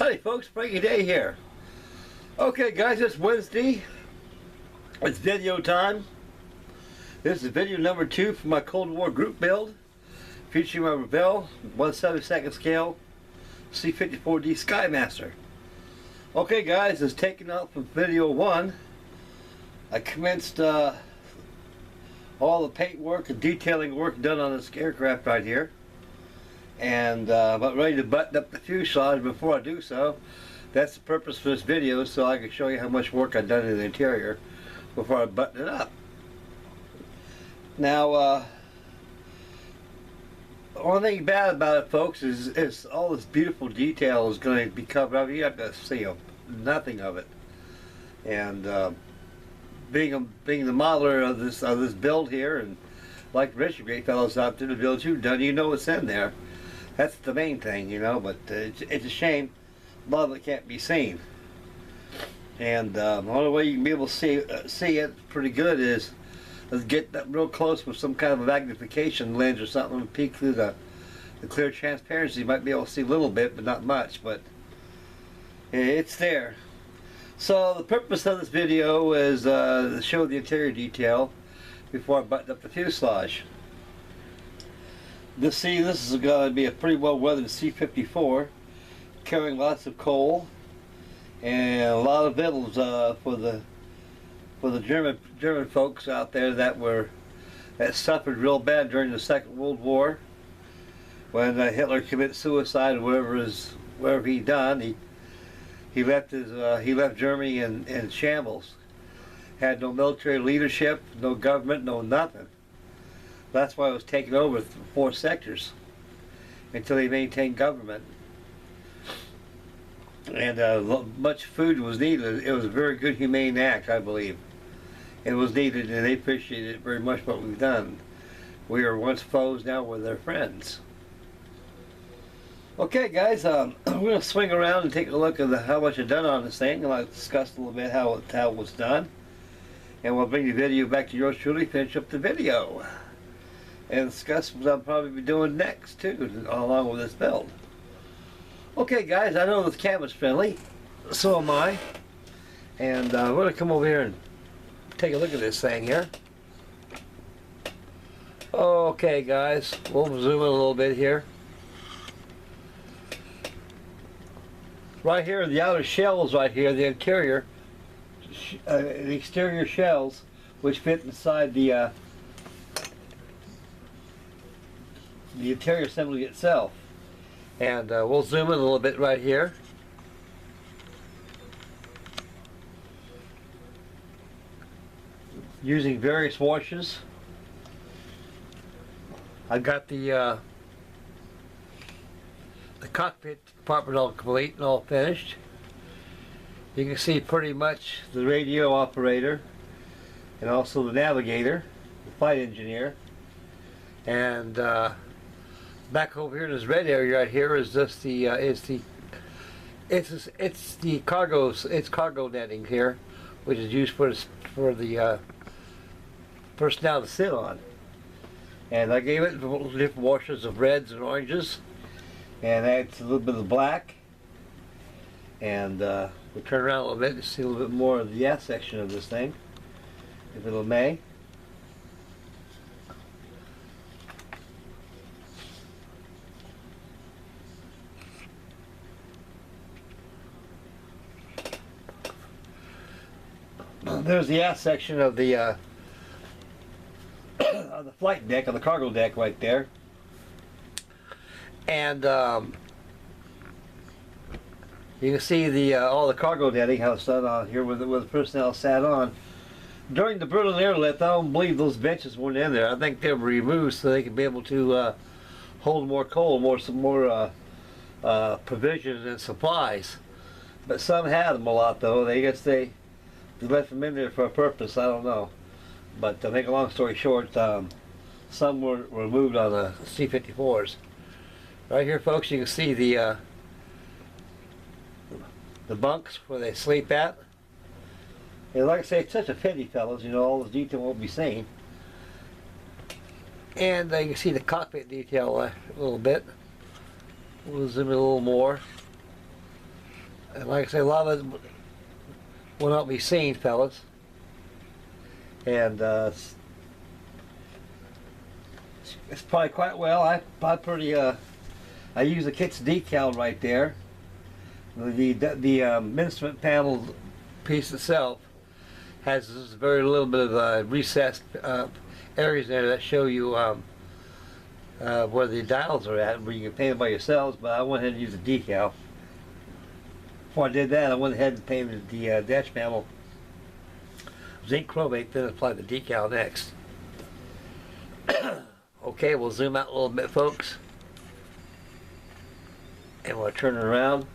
Howdy folks, Frankie Day here. Okay guys, it's Wednesday. It's video time. This is video number 2 for my Cold War group build, featuring my REVELL 1/72 scale C54-D SKYMASTER. Okay guys, it's taken out from video 1. I commenced all the paint work and detailing work done on this aircraft right here. And about ready to button up the fuselage. Before I do so, that's the purpose for this video, so I can show you how much work I've done in the interior before I button it up. Now, the only thing bad about it, folks, is all this beautiful detail is going to be covered up. You have to see nothing of it. And being the modeler of this build here, and like the rest of you great fellows out there, the builds you've done, you know what's in there. That's the main thing, you know, but it's a shame a lot of it can't be seen. And the only way you can be able to see it pretty good is get that real close with some kind of a magnification lens or something and peek through the clear transparency. You might be able to see a little bit, but not much, but it's there. So the purpose of this video is to show the interior detail before I button up the fuselage. This is going to be a pretty well weathered C54, carrying lots of coal and a lot of victuals for the German folks out there that suffered real bad during the Second World War, when Hitler committed suicide or whatever he done. He left Germany in shambles. Had no military leadership, no government, no nothing. That's why it was taken over 4 sectors until he maintained government. And much food was needed. It was a very good, humane act, I believe. It was needed, and they appreciated it very much what we've done. We were once foes, now we're their friends. Okay, guys, we're going to swing around and take a look at how much I've done on this thing, and I'll discuss a little bit how it was done. And we'll bring the video back to yours truly, finish up the video, and discuss what I'll probably be doing next too, along with this build. Okay guys, I know this camera's friendly, so am I, and we're going to come over here and take a look at this thing here. Okay guys, we'll zoom in a little bit here. Right here, the outer shells right here, the interior, the exterior shells, which fit inside the interior assembly itself. And we'll zoom in a little bit right here. Using various washes. I've got the cockpit compartment all complete and all finished. You can see pretty much the radio operator and also the navigator, the flight engineer, and back over here in this red area right here is just the cargo netting here, which is used for the personnel to sit on. And I gave it different washes of reds and oranges, and adds a little bit of black. And we'll turn around a little bit to see a little bit more of the aft section of this thing, if it'll may. There's the aft section of the flight deck, on the cargo deck right there. And you can see all the cargo netting, how it's done on here, where the personnel sat on. During the Berlin airlift, I don't believe those benches weren't in there. I think they were removed so they could be able to hold more coal, some more provisions and supplies. But some had them a lot, though. I guess they left them in there for a purpose. I don't know. But to make a long story short, some were removed on the C-54s. Right here, folks, you can see the bunks where they sleep at. And like I say, it's such a pity, fellas, you know, all the detail won't be seen. And you can see the cockpit detail a little bit. We'll zoom in a little more. And like I say, a lot of it will not be seen, fellas. And it's probably quite well. I use the kit's decal right there. The instrument panel piece itself has very little bit of recessed areas there that show you where the dials are at, where you can paint them by yourselves. But I went ahead and used the decal. Before I did that, I went ahead and painted the dash panel zinc chromate, then applied the decal next. Okay, we'll zoom out a little bit, folks, and we'll turn it around.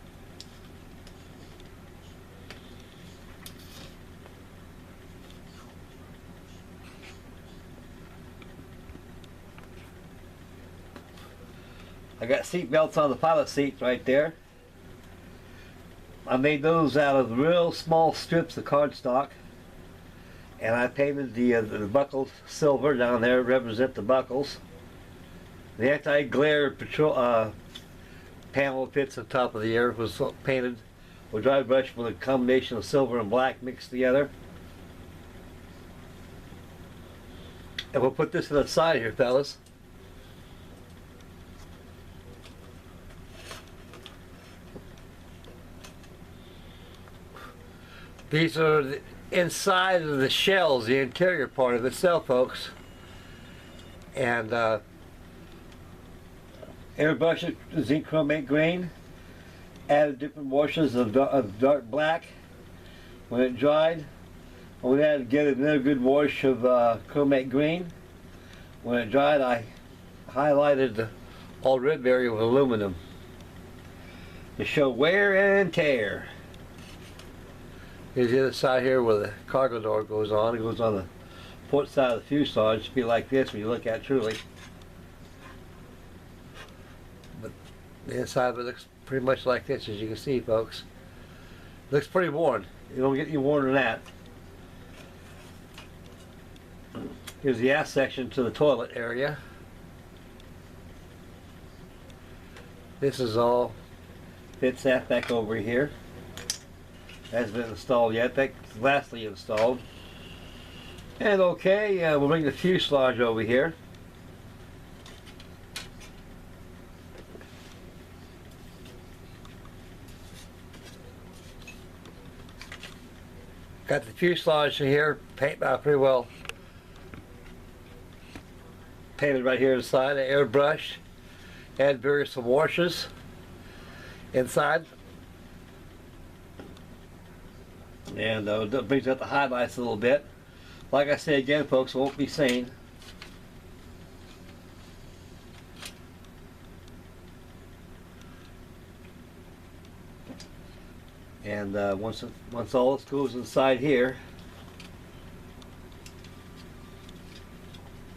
I got seat belts on the pilot seat right there. I made those out of real small strips of cardstock, and I painted the buckles silver down there to represent the buckles. The anti-glare patrol panel that fits on top of the air was painted with dry brush with a combination of silver and black mixed together. And we'll put this to the side here, fellas. These are the inside of the shells, the interior part of itself, folks. And airbrushed zinc chromate grain. Added different washes of dark black. When it dried, we had to get another good wash of chromate green. When it dried, I highlighted the all red area with aluminum to show wear and tear. Here's the other side here where the cargo door goes on. It goes on the port side of the fuselage. It'll be like this when you look at it truly. But the inside of it looks pretty much like this, as you can see, folks. Looks pretty worn. You don't get any worn than that. Here's the aft section to the toilet area. This is all fits that back over here. Hasn't been installed yet. That's lastly installed. And okay, we'll bring the fuselage over here. Got the fuselage here, pretty well painted right here inside, an airbrush. Add various washes inside. And that brings out the highlights a little bit. Like I said again, folks, it won't be seen. And once all this goes inside here,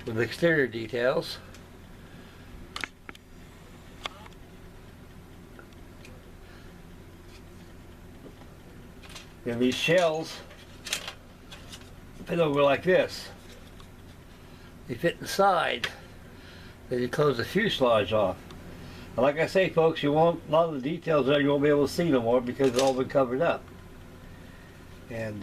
with the exterior details, and these shells fit over like this. They fit inside. Then you close the fuselage off. And like I say, folks, you won't, a lot of the details there you won't be able to see no more because it's all been covered up. And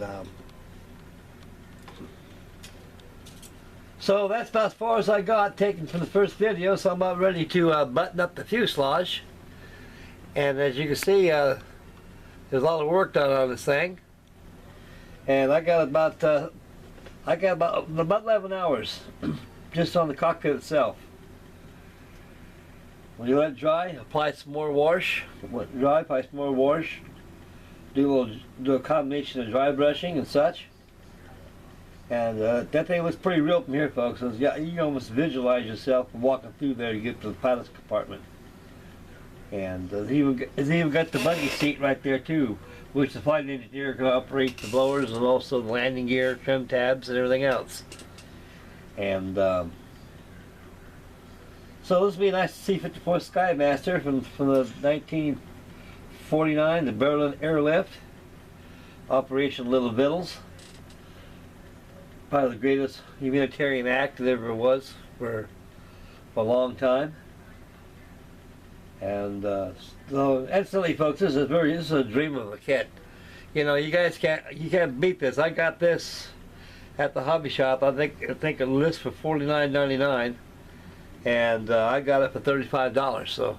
so that's about as far as I got taken from the first video. So I'm about ready to button up the fuselage. And as you can see, there's a lot of work done on this thing, and I got about 11 hours just on the cockpit itself. When you let it dry, apply some more wash. Let it dry, apply some more wash. Do a combination of dry brushing and such. And that thing looks pretty real from here, folks. You can almost visualize yourself walking through there to get to the pilot's compartment. And it's even got the buggy seat right there too, which the flight engineer can operate the blowers and also the landing gear, trim tabs, and everything else. And so this will be a nice C54 SKYMASTer from the 1949, the Berlin airlift. Operation Little Vittles. Probably the greatest humanitarian act that ever was for a long time. And so instantly, folks, this is a dream of a kit. You know, you guys can't beat this. I got this at the hobby shop. I think it lists for $49.99, and I got it for $35. So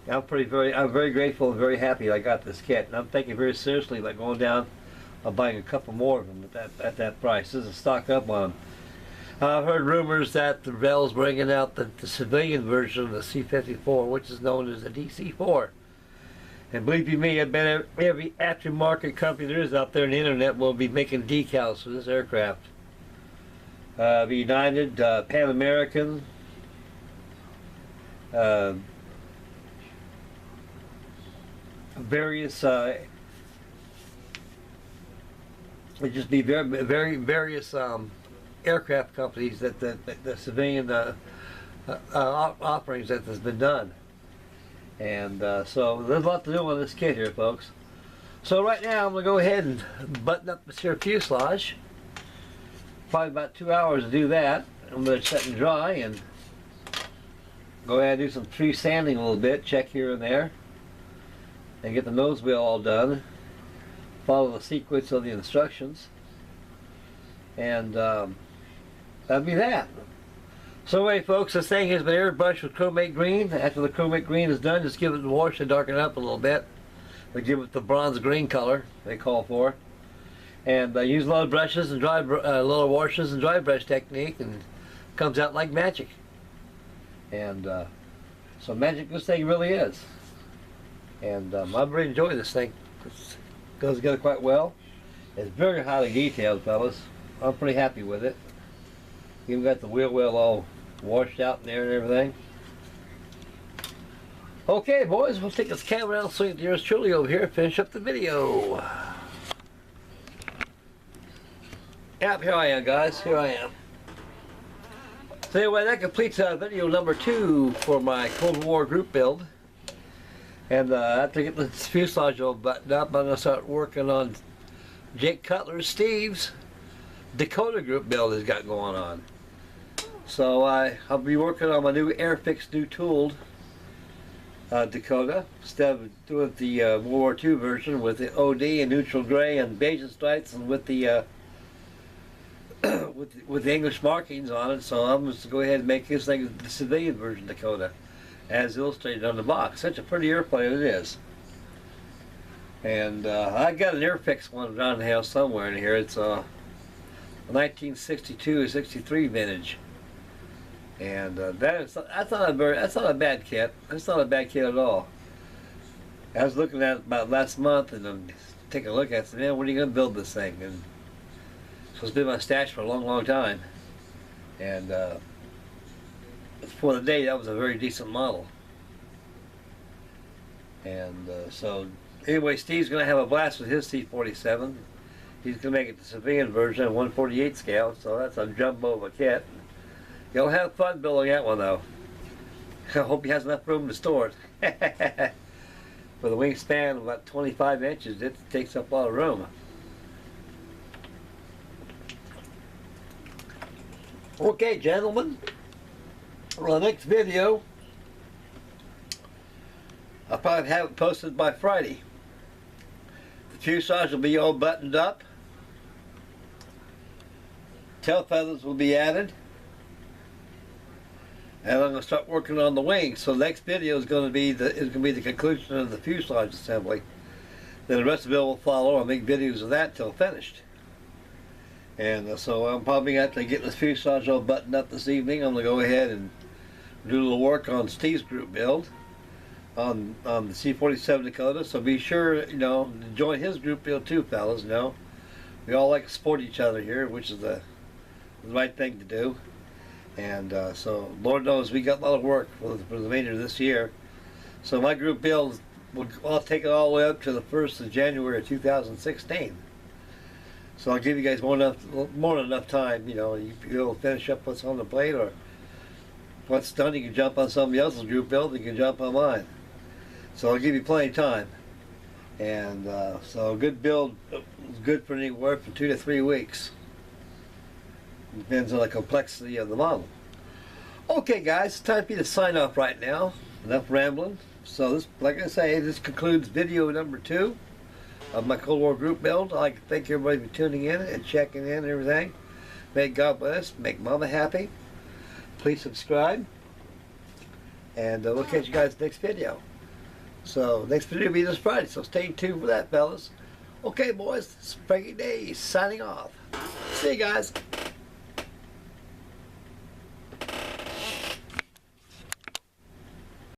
I'm very grateful and very happy I got this kit. And I'm thinking very seriously about going down and buying a couple more of them at that price. This is stocked up on them. I've heard rumors that the REVELL's bringing out the civilian version of the C54, which is known as the DC4. And believe you me, I bet every aftermarket company there is out there on the internet will be making decals for this aircraft. United, Pan American, various, it just be various aircraft companies that the civilian offerings that has been done. And so there's a lot to do on this kit here, folks. So right now I'm going to go ahead and button up this here fuselage. Probably about 2 hours to do that. I'm going to set and dry and go ahead and do some tree sanding a little bit, check here and there, and get the nose wheel all done. Follow the sequence of the instructions, and that'll be that. So anyway, folks, this thing has been airbrushed with chromate green. After the chromate green is done, just give it a wash and darken it up a little bit. We give it the bronze green color they call for, and use a lot of brushes and a lot of washes and dry brush technique, and it comes out like magic. And so magic this thing really is. And I'm really enjoying this thing. It goes together quite well. It's very highly detailed, fellas. I'm pretty happy with it. Even got the wheel well all washed out in there and everything. Okay, boys, we'll take this camera out and swing it to yours truly over here and finish up the video. Yep, here I am, guys. Here I am. So anyway, that completes video number 2 for my Cold War group build. And after I get the fuselage all buttoned up, I'm going to start working on Jake Cutler's, Steve's Dakota group build he's got going on. So I'll be working on my new Airfix new tooled Dakota, instead of doing the World War II version with the OD and neutral gray and beige stripes, and with the with the English markings on it. So I'm just going to go ahead and make this thing the civilian version Dakota, as illustrated on the box. Such a pretty airplane it is. And I got an Airfix one around the house somewhere in here. It's a 1962-63 vintage, and that's not a bad kit. That's not a bad kit at all. I was looking at it about last month, and I'm taking a look at it. And said, man, when are you going to build this thing? And so it's been in my stash for a long time. And for the day, that was a very decent model. And so anyway, Steve's going to have a blast with his C-47. He's going to make it the civilian version at 1/48 scale, so that's a jumbo of a kit. You'll have fun building that one, though. I hope he has enough room to store it. With a wingspan of about 25 inches, it takes up a lot of room. Okay, gentlemen. Well, the next video, I'll probably have it posted by Friday. The fuselage will be all buttoned up. Tail feathers will be added. And I'm going to start working on the wings. So the next video is going to be the conclusion of the fuselage assembly. Then the rest of it will follow. I'll make videos of that till finished. And so I'm probably going to have to get this fuselage all buttoned up this evening. I'm going to go ahead and do a little work on Steve's group build on the C-47 Dakota. So be sure, you know, to join his group build too, fellas. You know, we all like to support each other here, which is the right thing to do. And so Lord knows we got a lot of work for the remainder of this year. So my group build, I'll take it all the way up to the 1st of January of 2016. So I'll give you guys more than enough time. You know, you'll finish up what's on the plate, or what's done, you can jump on somebody else's group build, you can jump on mine. So I'll give you plenty of time. And so a good build is good for anywhere from 2 to 3 weeks. Depends on the complexity of the model. Okay, guys, it's time for you to sign off right now. Enough rambling. So this, like I say, this concludes video number 2 of my Cold War group build. I'd like to thank everybody for tuning in and checking in and everything. May God bless, make Mama happy. Please subscribe, and we'll catch you guys next video. So next video will be this Friday, so stay tuned for that, fellas. Okay, boys, this is Frankie D signing off. See you guys.